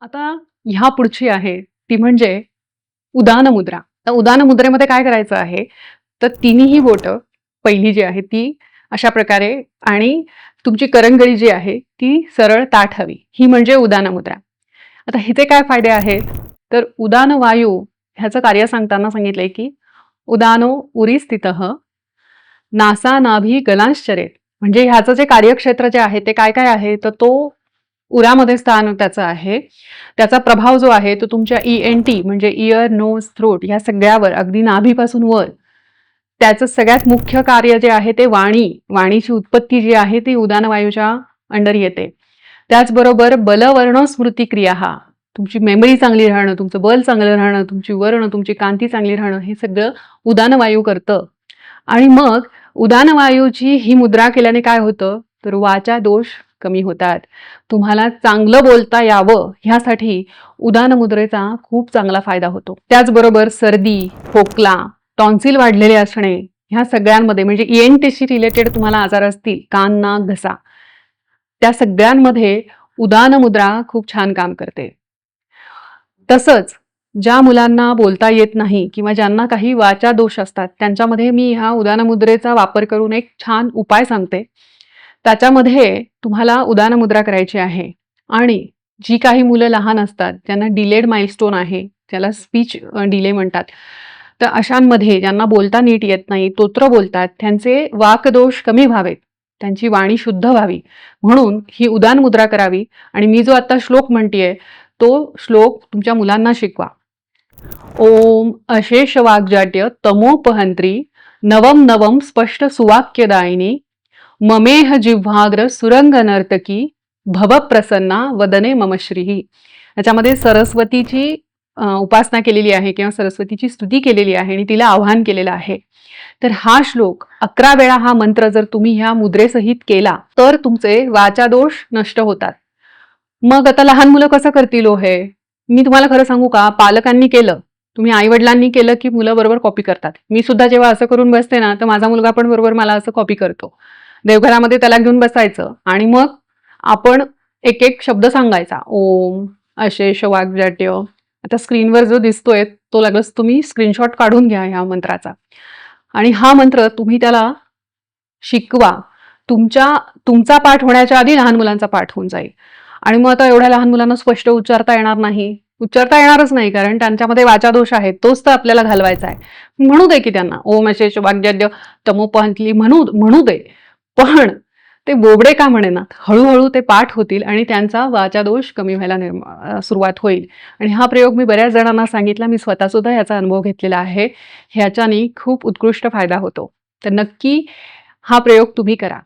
आता ह्या पुढची आहे ती म्हणजे उदान मुद्रा. तर उदान मुद्रेमध्ये काय करायचं आहे, तर तिन्ही बोटं पहिली जी आहे ती अशा प्रकारे आणि तुमची करंगळी जी आहे ती सरळ ताठ हवी. ही म्हणजे उदान मुद्रा. आता हिचे काय फायदे आहेत? तर उदान वायू ह्याचं कार्य सांगताना सांगितलंय की उदानो उरी स्थितः नासा नाभी गलांश्चरेत. म्हणजे ह्याचं जे कार्यक्षेत्र जे आहे ते काय काय आहे, तर तो उरामध्ये स्थान त्याचं आहे. त्याचा प्रभाव जो आहे तो तुमच्या ENT म्हणजे इयर नोज थ्रोट ह्या सगळ्यावर अगदी नाभीपासून वर. त्याचं सगळ्यात मुख्य कार्य जे आहे ते वाणीची उत्पत्ती जी आहे ती उदान वायूच्या अंडर येते. त्याचबरोबर बलवर्ण स्मृती क्रिया हा तुमची मेमरी चांगली राहणं, तुमचं बल चांगलं राहणं, तुमची वर्ण, तुमची कांती चांगली राहणं हे सगळं उदान वायू करतं. आणि मग उदान वायूची ही मुद्रा केल्याने काय होतं, तर वाचा दोष कमी होतात. तुम्हाला चांगलं बोलता यावं ह्यासाठी उदान मुद्रेचा खूप चांगला फायदा होतो. त्याचबरोबर सर्दी, खोकला, टॉन्सिल वाढलेले असणे ह्या सगळ्यांमध्ये म्हणजे ENTशी रिलेटेड तुम्हाला आजार असतील, कान, नाक, घसा, त्या सगळ्यांमध्ये उदान मुद्रा खूप छान काम करते. तसंच ज्या मुलांना बोलता येत नाही किंवा ज्यांना काही वाचा दोष असतात त्यांच्यामध्ये मी ह्या उदान मुद्रेचा वापर करून एक छान उपाय सांगते. त्याच्यामध्ये तुम्हाला उदान मुद्रा करायची आहे आणि जी काही मुलं लहान असतात ज्यांना डिलेड माइलस्टोन आहे, ज्याला स्पीच डिले म्हणतात, तर अशांमध्ये ज्यांना बोलता नीट येत नाही, तोत्र बोलतात, त्यांचे वाकदोष कमी व्हावेत, त्यांची वाणी शुद्ध व्हावी म्हणून ही उदान मुद्रा करावी. आणि मी जो आता श्लोक म्हणतेय तो श्लोक तुमच्या मुलांना शिकवा. ओम अशेष वाग्जाट्य तमोपहंत्री नवम नवम स्पष्ट सुवाक्यदायिनी ममेह जिव्हाग्र सुरंग नर्तकी भव प्रसन्ना वदने मम श्रीही. याच्यामध्ये सरस्वतीची उपासना केलेली आहे किंवा सरस्वतीची स्तुती केलेली आहे आणि तिला आवाहन केलेलं आहे. तर हा श्लोक 11 वेळा हा मंत्र जर तुम्ही ह्या मुद्रेसहित केला तर तुमचे वाचादोष नष्ट होतात. मग आता लहान मुलं कसं करतील हो हे? मी तुम्हाला खरं सांगू का, पालकांनी केलं, तुम्ही आई वडिलांनी केलं की मुलं बरोबर कॉपी करतात. मी सुद्धा जेव्हा असं करून बसते ना तर माझा मुलगा पण बरोबर मला असं कॉपी करतो. देवघरामध्ये त्याला घेऊन बसायचं आणि मग आपण एक एक शब्द सांगायचा. ओम अशेष वाग्जाट्य. आता स्क्रीनवर जो दिसतोय तो लगेच तुम्ही स्क्रीनशॉट काढून घ्या ह्या मंत्राचा आणि हा मंत्र तुम्ही त्याला शिकवा. तुमचा पाठ होण्याच्या आधी लहान मुलांचा पाठ होऊन जाईल. आणि मग आता एवढ्या लहान मुलांना स्पष्ट उच्चारता येणार नाही, उच्चारता येणारच नाही कारण त्यांच्यामध्ये वाचादोष आहे, तोच तर आपल्याला घालवायचा आहे. म्हणू दे की त्यांना ओम अशेष वाग्जाट्य तमोपहंतली म्हणू दे, पण ते बोबडे का म्हणेनात, हळूहळू ते पाठ होतील आणि त्यांचा वाचादोष कमी व्हायला सुरुवात होईल. आणि हा प्रयोग मी बऱ्याच जणांना सांगितला, मी स्वतः सुद्धा याचा अनुभव घेतलेला आहे. ह्याच्याने खूप उत्कृष्ट फायदा होतो. तर नक्की हा प्रयोग तुम्ही करा.